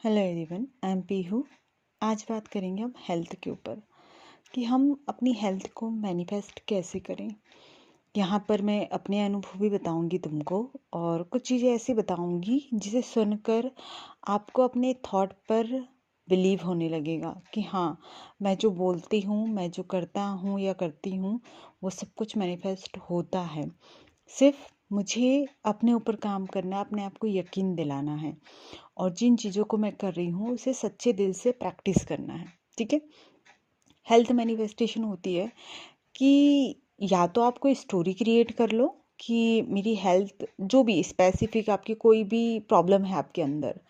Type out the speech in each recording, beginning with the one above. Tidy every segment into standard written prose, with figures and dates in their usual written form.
Hello everyone, I am Pihu. आज बात करेंगे हम हेल्थ के ऊपर कि हम अपनी हेल्थ को मैनिफेस्ट कैसे करें। यहाँ पर मैं अपने अनुभव भी बताऊंगी तुमको और कुछ चीज़ें ऐसी बताऊंगी जिसे सुनकर आपको अपने थॉट पर बिलीव होने लगेगा कि हाँ, मैं जो बोलती हूँ, मैं जो करता हूँ या करती हूँ, वो सब कुछ मैनिफेस्ट होता है। सिर्फ मुझे अपने ऊपर काम करना है, अपने आप को यकीन दिलाना है और जिन चीज़ों को मैं कर रही हूँ उसे सच्चे दिल से प्रैक्टिस करना है। ठीक है। हेल्थ मैनिफेस्टेशन होती है कि या तो आप कोई स्टोरी क्रिएट कर लो कि मेरी हेल्थ जो भी स्पेसिफिक आपकी कोई भी प्रॉब्लम है आपके अंदर,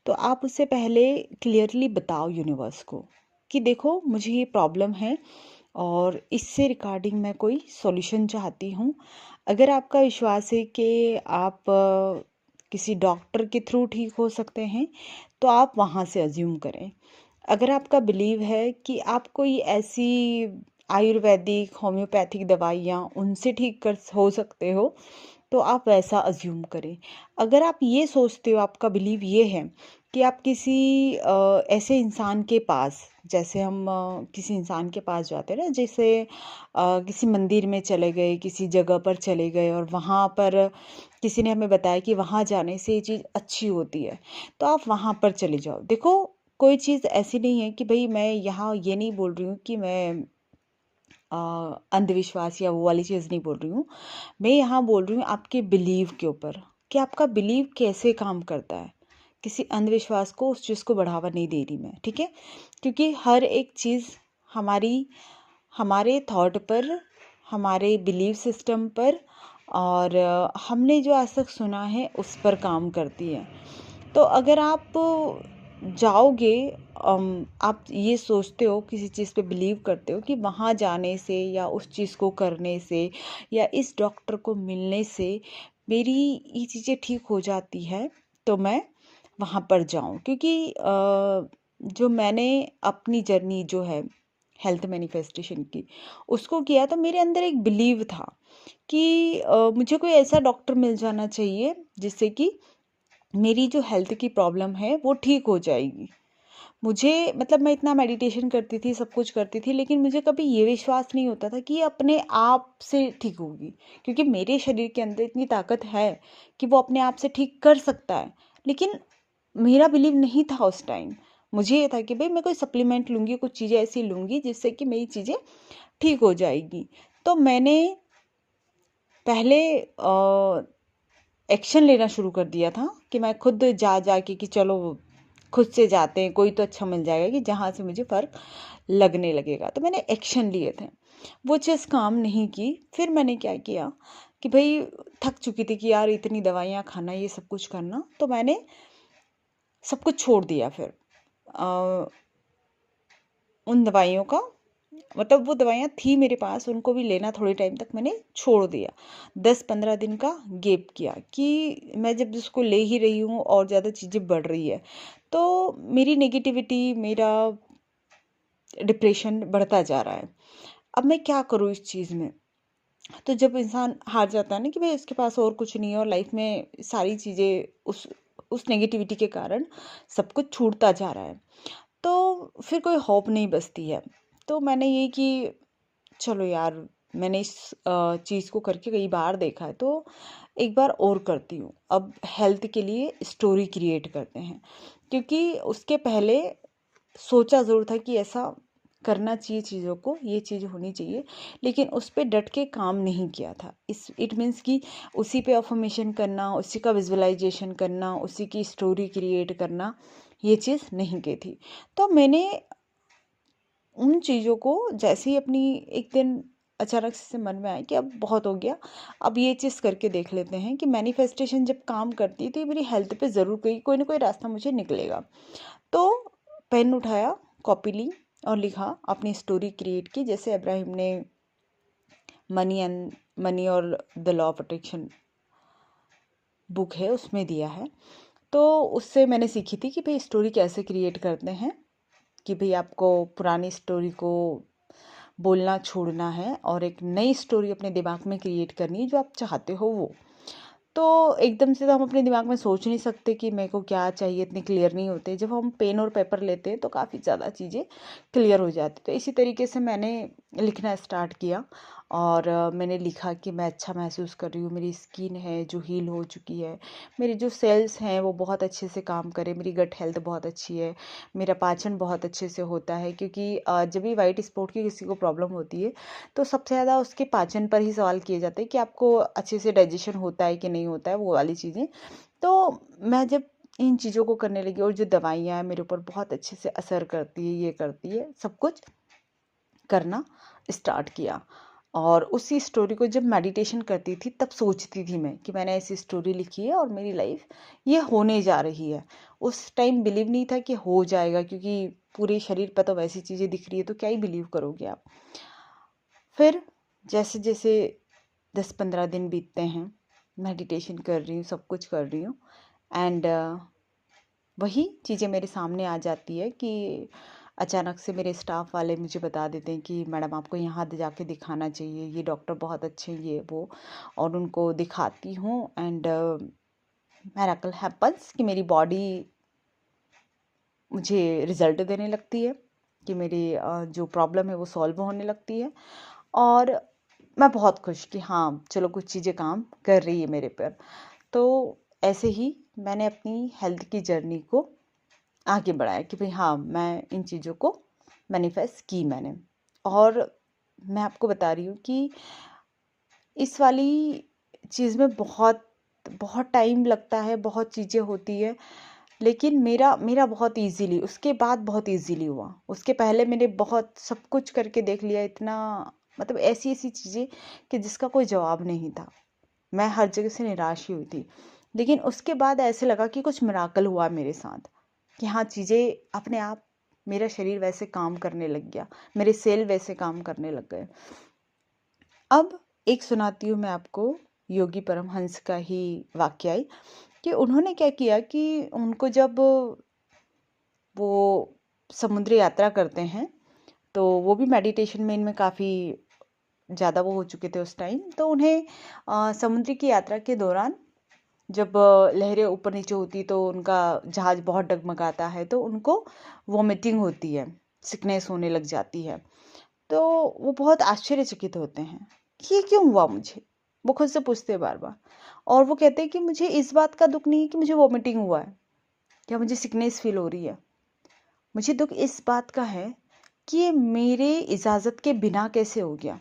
तो आप उससे पहले क्लियरली बताओ यूनिवर्स को कि देखो मुझे ये प्रॉब्लम है और इससे रिगार्डिंग मैं कोई सॉल्यूशन चाहती हूँ। अगर आपका विश्वास है कि आप किसी डॉक्टर के थ्रू ठीक हो सकते हैं तो आप वहाँ से अज्यूम करें। अगर आपका बिलीव है कि आप कोई ऐसी आयुर्वेदिक होम्योपैथिक दवाइयाँ उनसे ठीक कर हो सकते हो तो आप वैसा अज्यूम करें। अगर आप ये सोचते हो, आपका बिलीव ये है कि आप किसी ऐसे इंसान के पास, जैसे हम किसी इंसान के पास जाते हैं ना, जैसे किसी मंदिर में चले गए, किसी जगह पर चले गए और वहाँ पर किसी ने हमें बताया कि वहाँ जाने से ये चीज़ अच्छी होती है, तो आप वहाँ पर चले जाओ। देखो, कोई चीज़ ऐसी नहीं है कि भाई मैं यहाँ ये नहीं बोल रही हूँ कि मैं अंधविश्वास या वो वाली चीज़ नहीं बोल रही हूँ। मैं यहाँ बोल रही हूँ आपके बिलीव के ऊपर कि आपका बिलीव कैसे काम करता है। किसी अंधविश्वास को, उस चीज़ को बढ़ावा नहीं दे रही मैं। ठीक है। क्योंकि हर एक चीज़ हमारे थॉट पर, हमारे बिलीव सिस्टम पर और हमने जो आज तक सुना है उस पर काम करती है। तो अगर आप जाओगे, आप ये सोचते हो, किसी चीज़ पे बिलीव करते हो कि वहाँ जाने से या उस चीज़ को करने से या इस डॉक्टर को मिलने से मेरी ये चीज़ें ठीक हो जाती है, तो मैं वहाँ पर जाऊँ। क्योंकि जो मैंने अपनी जर्नी जो है हेल्थ मैनिफेस्टेशन की उसको किया, तो मेरे अंदर एक बिलीव था कि मुझे कोई ऐसा डॉक्टर मिल जाना चाहिए जिससे कि मेरी जो हेल्थ की प्रॉब्लम है वो ठीक हो जाएगी। मुझे मतलब मैं इतना मेडिटेशन करती थी, सब कुछ करती थी, लेकिन मुझे कभी ये विश्वास नहीं होता था कि ये अपने आप से ठीक होगी। क्योंकि मेरे शरीर के अंदर इतनी ताकत है कि वो अपने आप से ठीक कर सकता है, लेकिन मेरा बिलीव नहीं था उस टाइम। मुझे ये था कि भाई मैं कोई सप्लीमेंट लूँगी, कुछ चीज़ें ऐसी लूँगी जिससे कि मेरी चीज़ें ठीक हो जाएगी। तो मैंने पहले एक्शन लेना शुरू कर दिया था कि मैं खुद जा जा के कि चलो खुद से जाते हैं, कोई तो अच्छा मिल जाएगा कि जहाँ से मुझे फ़र्क लगने लगेगा। तो मैंने एक्शन लिए थे, वो चीज़ काम नहीं की। फिर मैंने क्या किया कि भाई थक चुकी थी कि यार इतनी दवाइयाँ खाना, ये सब कुछ करना, तो मैंने सब कुछ छोड़ दिया। फिर उन दवाइयों का मतलब वो दवाइयाँ थी मेरे पास, उनको भी लेना थोड़े टाइम तक मैंने छोड़ दिया। 10-15 दिन का गैप किया कि मैं जब उसको ले ही रही हूँ और ज़्यादा चीज़ें बढ़ रही है, तो मेरी नेगेटिविटी, मेरा डिप्रेशन बढ़ता जा रहा है। अब मैं क्या करूँ इस चीज़ में? तो जब इंसान हार जाता है ना कि भाई उसके पास और कुछ नहीं है और लाइफ में सारी चीज़ें उस नेगेटिविटी के कारण सब कुछ छूटता जा रहा है, तो फिर कोई होप नहीं बचती है। तो मैंने ये कि चलो यार, मैंने इस चीज़ को करके कई बार देखा है, तो एक बार और करती हूँ। अब हेल्थ के लिए स्टोरी क्रिएट करते हैं, क्योंकि उसके पहले सोचा ज़रूर था कि ऐसा करना चाहिए, चीज़ों को ये चीज़ होनी चाहिए, लेकिन उस पे डट के काम नहीं किया था। इट मीन्स कि उसी पे अफर्मेशन करना, उसी का विजुअलाइजेशन करना, उसी की स्टोरी क्रिएट करना, ये चीज़ नहीं की थी। तो मैंने उन चीज़ों को जैसे ही अपनी एक दिन अचानक से मन में आया कि अब बहुत हो गया, अब ये चीज़ करके देख लेते हैं कि मैनिफेस्टेशन जब काम करती है तो ये मेरी हेल्थ पे ज़रूर कोई ना कोई रास्ता मुझे निकलेगा। तो पेन उठाया, कॉपी ली और लिखा, अपनी स्टोरी क्रिएट की। जैसे अब्राहम ने मनी और the law of attraction book है उसमें दिया है, तो उससे मैंने सीखी थी कि भाई स्टोरी कैसे क्रिएट करते हैं, कि भाई आपको पुरानी स्टोरी को बोलना छोड़ना है और एक नई स्टोरी अपने दिमाग में क्रिएट करनी है जो आप चाहते हो वो। तो एकदम से तो हम अपने दिमाग में सोच नहीं सकते कि मेरे को क्या चाहिए, इतने क्लियर नहीं होते। जब हम पेन और पेपर लेते हैं तो काफ़ी ज़्यादा चीज़ें क्लियर हो जाती। तो इसी तरीके से मैंने लिखना स्टार्ट किया और मैंने लिखा कि मैं अच्छा महसूस कर रही हूँ, मेरी स्किन है जो हील हो चुकी है, मेरी जो सेल्स हैं वो बहुत अच्छे से काम करें, मेरी गट हेल्थ बहुत अच्छी है, मेरा पाचन बहुत अच्छे से होता है। क्योंकि जब भी वाइट स्पॉट की किसी को प्रॉब्लम होती है तो सबसे ज़्यादा उसके पाचन पर ही सवाल किए जाते हैं कि आपको अच्छे से डाइजेशन होता है कि नहीं होता है, वो वाली चीज़ें। तो मैं जब इन चीज़ों को करने लगी और जो दवाइयाँ हैं मेरे ऊपर बहुत अच्छे से असर करती है, ये करती है, सब कुछ करना स्टार्ट किया। और उसी स्टोरी को जब मेडिटेशन करती थी तब सोचती थी मैं कि मैंने ऐसी स्टोरी लिखी है और मेरी लाइफ ये होने जा रही है। उस टाइम बिलीव नहीं था कि हो जाएगा, क्योंकि पूरे शरीर पर तो वैसी चीज़ें दिख रही है तो क्या ही बिलीव करोगे आप। फिर जैसे जैसे 10-15 दिन बीतते हैं, मेडिटेशन कर रही हूँ, सब कुछ कर रही हूँ, एंड वही चीज़ें मेरे सामने आ जाती है कि अचानक से मेरे स्टाफ वाले मुझे बता देते हैं कि मैडम आपको यहाँ जाके दिखाना चाहिए, ये डॉक्टर बहुत अच्छे हैं, ये वो। और उनको दिखाती हूँ एंड मिरेकल हैपन्स कि मेरी बॉडी मुझे रिजल्ट देने लगती है, कि मेरी जो प्रॉब्लम है वो सॉल्व होने लगती है। और मैं बहुत खुश कि हाँ चलो कुछ चीज़ें काम कर रही है मेरे पर। तो ऐसे ही मैंने अपनी हेल्थ की जर्नी को आगे बढ़ाया कि भाई हाँ मैं इन चीज़ों को मैनिफेस्ट की मैंने। और मैं आपको बता रही हूँ कि इस वाली चीज़ में बहुत बहुत टाइम लगता है, बहुत चीज़ें होती है, लेकिन मेरा मेरा बहुत इजीली, उसके बाद बहुत इजीली हुआ। उसके पहले मैंने बहुत सब कुछ करके देख लिया, इतना मतलब ऐसी ऐसी चीज़ें कि जिसका कोई जवाब नहीं था। मैं हर जगह से निराश ही हुई थी, लेकिन उसके बाद ऐसे लगा कि कुछ मिराकल हुआ मेरे साथ, कि हाँ चीज़ें अपने आप, मेरा शरीर वैसे काम करने लग गया, मेरे सेल वैसे काम करने लग गए। अब एक सुनाती हूँ मैं आपको योगी परमहंस का ही वाक्य कि उन्होंने क्या किया कि उनको जब वो समुद्री यात्रा करते हैं तो वो भी मेडिटेशन में इनमें काफ़ी ज़्यादा वो हो चुके थे उस टाइम। तो उन्हें समुद्र की यात्रा के दौरान जब लहरें ऊपर नीचे होती तो उनका जहाज़ बहुत डगमगाता है, तो उनको वॉमिटिंग होती है, सिकनेस होने लग जाती है। तो वो बहुत आश्चर्यचकित होते हैं कि ये क्यों हुआ मुझे। वो खुद से पूछते हैं बार बार, और वो कहते हैं कि मुझे इस बात का दुख नहीं है कि मुझे वॉमिटिंग हुआ है या मुझे सिकनेस फील हो रही है, मुझे दुख इस बात का है कि ये मेरे इजाज़त के बिना कैसे हो गया,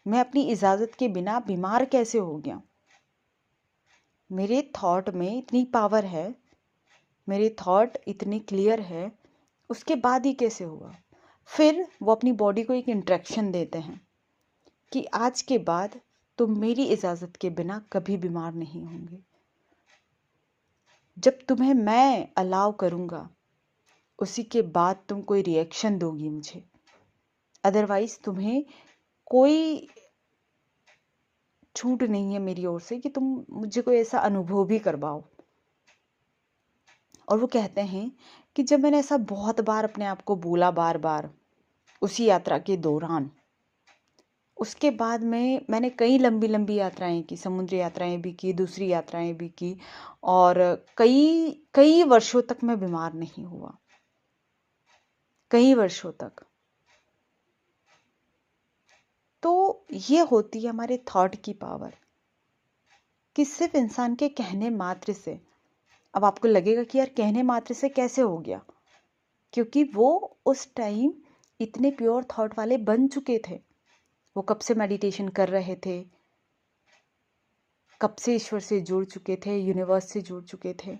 मैं अपनी इजाज़त के बिना बीमार कैसे हो गया। मेरे थॉट में इतनी पावर है, मेरे थॉट इतने क्लियर है, उसके बाद ही कैसे हुआ। फिर वो अपनी बॉडी को एक इंस्ट्रक्शन देते हैं कि आज के बाद तुम मेरी इजाज़त के बिना कभी बीमार नहीं होंगे। जब तुम्हें मैं अलाउ करूँगा उसी के बाद तुम कोई रिएक्शन दोगी मुझे, अदरवाइज तुम्हें कोई छूट नहीं है मेरी ओर से कि तुम मुझे कोई ऐसा अनुभव भी करवाओ। और वो कहते हैं कि जब मैंने ऐसा बहुत बार अपने आप को बोला, बार बार उसी यात्रा के दौरान, उसके बाद में मैंने कई लंबी लंबी यात्राएं की, समुद्री यात्राएं भी की, दूसरी यात्राएं भी की, और कई कई वर्षों तक मैं बीमार नहीं हुआ, कई वर्षों तक। तो ये होती है हमारे थॉट की पावर, कि सिर्फ इंसान के कहने मात्र से, अब आपको लगेगा कि यार कहने मात्र से कैसे हो गया, क्योंकि वो उस टाइम इतने प्योर थॉट वाले बन चुके थे। वो कब से मेडिटेशन कर रहे थे, कब से ईश्वर से जुड़ चुके थे, यूनिवर्स से जुड़ चुके थे।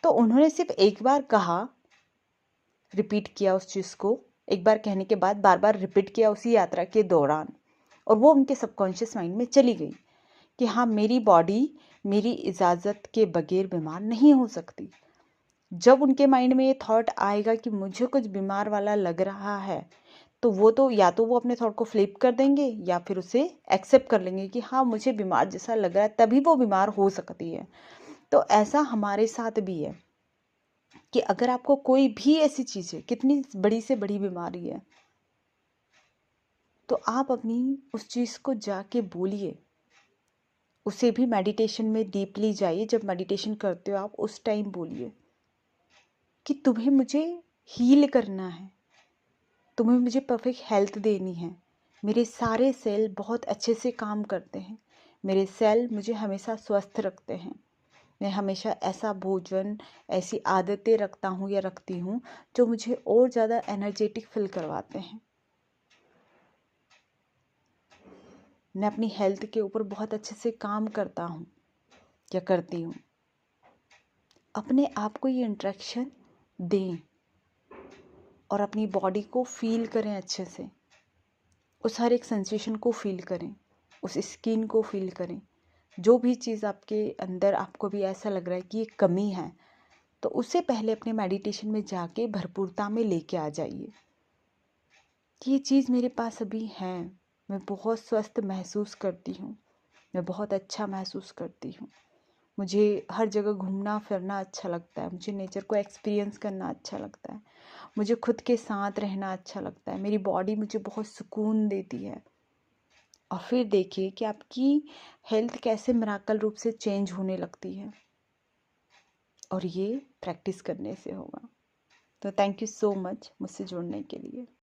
तो उन्होंने सिर्फ एक बार कहा, रिपीट किया उस चीज़ को, एक बार कहने के बाद बार बार रिपीट किया उसी यात्रा के दौरान, और वो उनके सबकॉन्शियस माइंड में चली गई कि हाँ मेरी बॉडी मेरी इजाज़त के बगैर बीमार नहीं हो सकती। जब उनके माइंड में ये थॉट आएगा कि मुझे कुछ बीमार वाला लग रहा है, तो वो तो या तो वो अपने थॉट को फ्लिप कर देंगे या फिर उसे एक्सेप्ट कर लेंगे कि हाँ मुझे बीमार जैसा लग रहा है, तभी वो बीमार हो सकती है। तो ऐसा हमारे साथ भी है कि अगर आपको कोई भी ऐसी चीज़ है, कितनी बड़ी से बड़ी बीमारी है, तो आप अपनी उस चीज़ को जाके बोलिए, उसे भी मेडिटेशन में डीपली जाइए। जब मेडिटेशन करते हो आप उस टाइम बोलिए कि तुम्हें मुझे हील करना है, तुम्हें मुझे परफेक्ट हेल्थ देनी है। मेरे सारे सेल बहुत अच्छे से काम करते हैं, मेरे सेल मुझे हमेशा स्वस्थ रखते हैं। मैं हमेशा ऐसा भोजन, ऐसी आदतें रखता हूँ या रखती हूँ जो मुझे और ज़्यादा एनर्जेटिक फील करवाते हैं। मैं अपनी हेल्थ के ऊपर बहुत अच्छे से काम करता हूँ या करती हूँ। अपने आप को ये इंट्रैक्शन दें और अपनी बॉडी को फील करें अच्छे से। उस हर एक सेंसेशन को फील करें, उस स्किन को फील करें। जो भी चीज़ आपके अंदर आपको भी ऐसा लग रहा है कि ये कमी है, तो उससे पहले अपने मेडिटेशन में जाके भरपूरता में लेके आ जाइए कि ये चीज़ मेरे पास अभी है। मैं बहुत स्वस्थ महसूस करती हूँ, मैं बहुत अच्छा महसूस करती हूँ। मुझे हर जगह घूमना फिरना अच्छा लगता है, मुझे नेचर को एक्सपीरियंस करना अच्छा लगता है, मुझे खुद के साथ रहना अच्छा लगता है। मेरी बॉडी मुझे बहुत सुकून देती है। और फिर देखिए कि आपकी हेल्थ कैसे मिराकल रूप से चेंज होने लगती है, और ये प्रैक्टिस करने से होगा। तो थैंक यू सो मच मुझसे जुड़ने के लिए।